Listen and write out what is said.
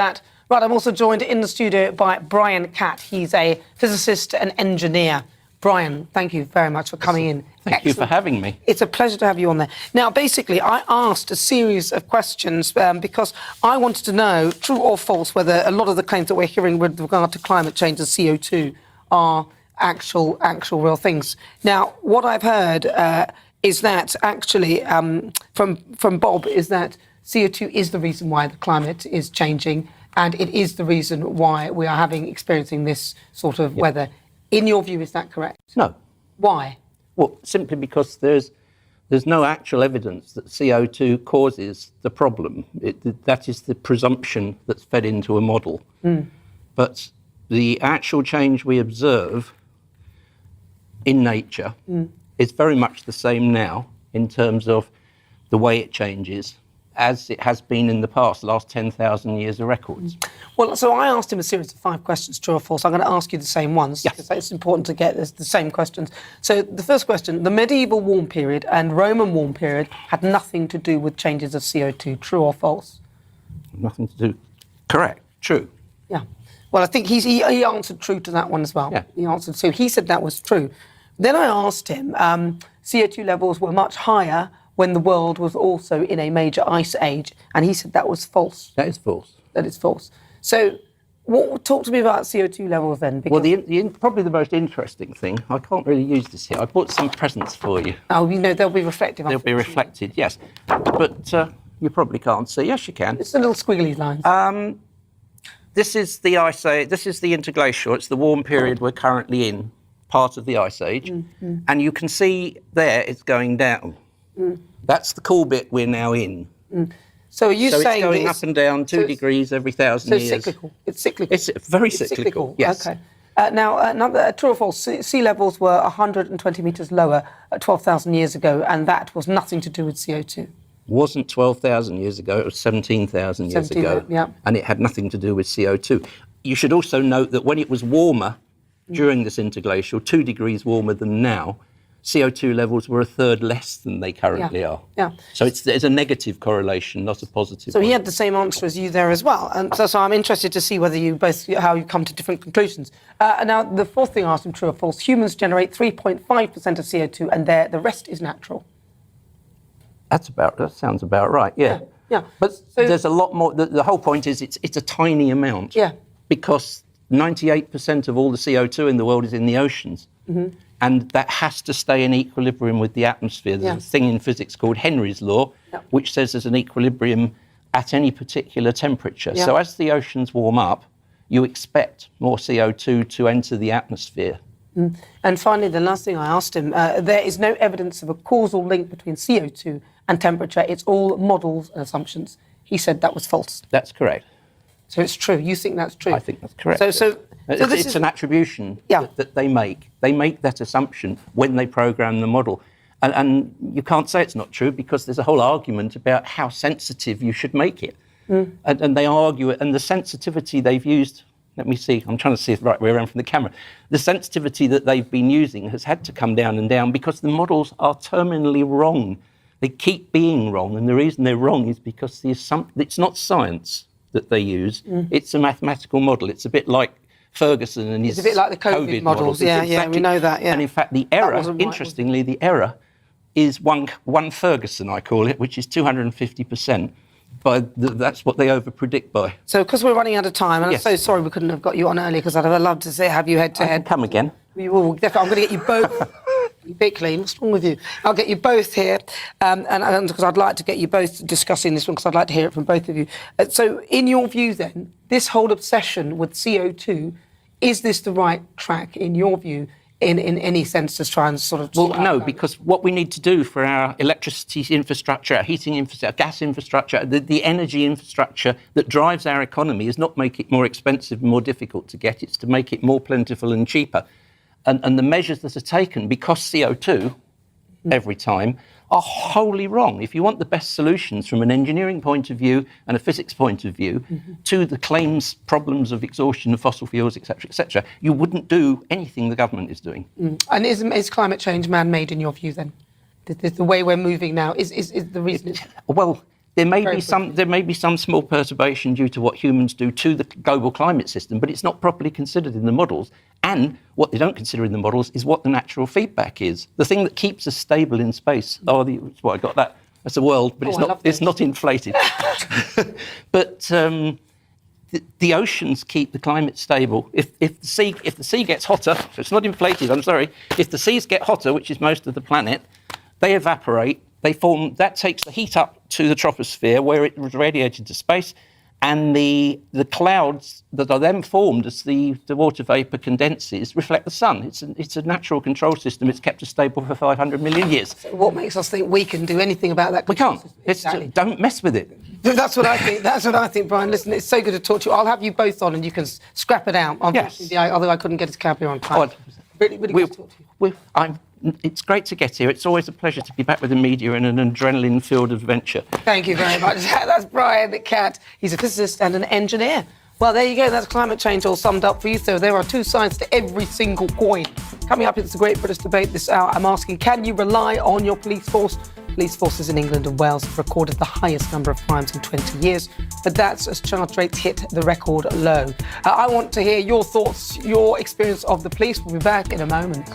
That. Right, I'm also joined in the studio by Brian Catt. He's a physicist and engineer. Brian, thank you very much for coming in. Thank you for having me. It's a pleasure to have you on there. Now, basically, I asked a series of questions because I wanted to know, true or false, whether a lot of the claims that we're hearing with regard to climate change and CO2 are actual real things. Now, what I've heard is that actually, from Bob, is that CO2 is the reason why the climate is changing, and it is the reason why we are experiencing this sort of weather. In your view, is that correct? No. Why? Well, simply because there's no actual evidence that CO2 causes the problem. That is the presumption that's fed into a model. But the actual change we observe in nature is very much the same now in terms of the way it changes as it has been in the past, the last 10,000 years of records. Well, so I asked him a series of 5 questions, true or false. I'm going to ask you the same ones, yes, because it's important to get the same questions. So the first question, the medieval warm period and Roman warm period had nothing to do with changes of CO2, true or false? Nothing to do. Correct. True. Yeah. Well, I think he answered true to that one as well. Yeah. He answered, so he said that was true. Then I asked him, CO2 levels were much higher when the world was also in a major ice age, and he said that was false. That is false. That is false. So talk to me about CO2 levels then. Well, probably the most interesting thing, I can't really use this here. I bought some presents for you. Oh, you know, they'll be reflective. They'll be reflected, yes. But you probably can't see. Yes, you can. It's the little squiggly lines. This is the ice age. This is the interglacial. It's the warm period we're currently in, part of the ice age. And you can see there it's going down. That's the cool bit we're now in. So are you saying it's going up and down 2 degrees every 1,000 years? So cyclical. It's cyclical. It's very cyclical. Yes. Okay. Now, another true or false? Sea levels were 120 metres lower 12,000 years ago, and that was nothing to do with CO2. Wasn't 12,000 years ago, it was 17,000 years ago. Yeah. And it had nothing to do with CO2. You should also note that when it was warmer during this interglacial, 2 degrees warmer than now, CO2 levels were a third less than they currently are. Yeah. So there's a negative correlation, not a positive So one. he had the same answer as you there as well. And so I'm interested to see whether how you come to different conclusions. Now, the fourth thing I asked him, true or false, humans generate 3.5% of CO2 and the rest is natural. That sounds about right, yeah. But so there's a lot more. The whole point is it's a tiny amount. Yeah. Because 98% of all the CO2 in the world is in the oceans. And that has to stay in equilibrium with the atmosphere. There's a thing in physics called Henry's law, which says there's an equilibrium at any particular temperature. So as the oceans warm up, you expect more CO2 to enter the atmosphere. And finally, the last thing I asked him, there is no evidence of a causal link between CO2 and temperature. It's all models and assumptions. He said that was false. That's correct. So it's true. You think that's true? I think that's correct. So it's an attribution that they make. They make that assumption when they program the model. And you can't say it's not true because there's a whole argument about how sensitive you should make it. And they argue it. And the sensitivity they've used, let me see, I'm trying to see it the right way around from the camera. The sensitivity that they've been using has had to come down and down because the models are terminally wrong. They keep being wrong. And the reason they're wrong is because it's not science that they use. It's a mathematical model. It's a bit like Ferguson and his It's a bit like the COVID models. Yeah, we know that. Yeah. And in fact, the error, interestingly, the error is one Ferguson, I call it, which is 250%. That's what they overpredict by. So, because we're running out of time, and I'm so sorry we couldn't have got you on earlier because I'd have loved to have you head to head. Come again. We will definitely. I'm going to get you both. Bit clean. What's wrong with you? I'll get you both here, and because I'd like to get you both discussing this one because I'd like to hear it from both of you. So, in your view, then, this whole obsession with CO2, is this the right track in your view? In any sense, to try and sort of... Well, no, because what we need to do for our electricity infrastructure, our heating infrastructure, our gas infrastructure, the energy infrastructure that drives our economy is not make it more expensive and more difficult to get, it's to make it more plentiful and cheaper. And the measures that are taken, because CO2, every time, are wholly wrong. If you want the best solutions from an engineering point of view and a physics point of view to the claims, problems of exhaustion of fossil fuels, etc., you wouldn't do anything the government is doing. And is climate change man-made in your view then? The way we're moving now is the reason? Well, There may be some small perturbation due to what humans do to the global climate system, but it's not properly considered in the models. And what they don't consider in the models is what the natural feedback is. The thing that keeps us stable in space. I got that. That's a world, but it's not inflated. But the oceans keep the climate stable. If the sea gets hotter, so it's not inflated, I'm sorry. If the seas get hotter, which is most of the planet, they evaporate. They form. That takes the heat up to the troposphere, where it was radiated to space, and the clouds that are then formed as the water vapour condenses reflect the sun. It's a natural control system. It's kept us stable for 500 million years. So what makes us think we can do anything about that? We can't. Exactly. Don't mess with it. That's what I think. That's what I think, Brian. Listen, it's so good to talk to you. I'll have you both on, and you can scrap it out. Yes. Although I couldn't get his cab here on time. Really good to talk to you. It's great to get here. It's always a pleasure to be back with the media in an adrenaline-filled adventure. Thank you very much. That's Brian Catt. He's a physicist and an engineer. Well, there you go. That's climate change all summed up for you. So there are two sides to every single coin. Coming up, it's the Great British Debate this hour. I'm asking, can you rely on your police force? Police forces in England and Wales have recorded the highest number of crimes in 20 years, but that's as charge rates hit the record low. I want to hear your thoughts, your experience of the police. We'll be back in a moment.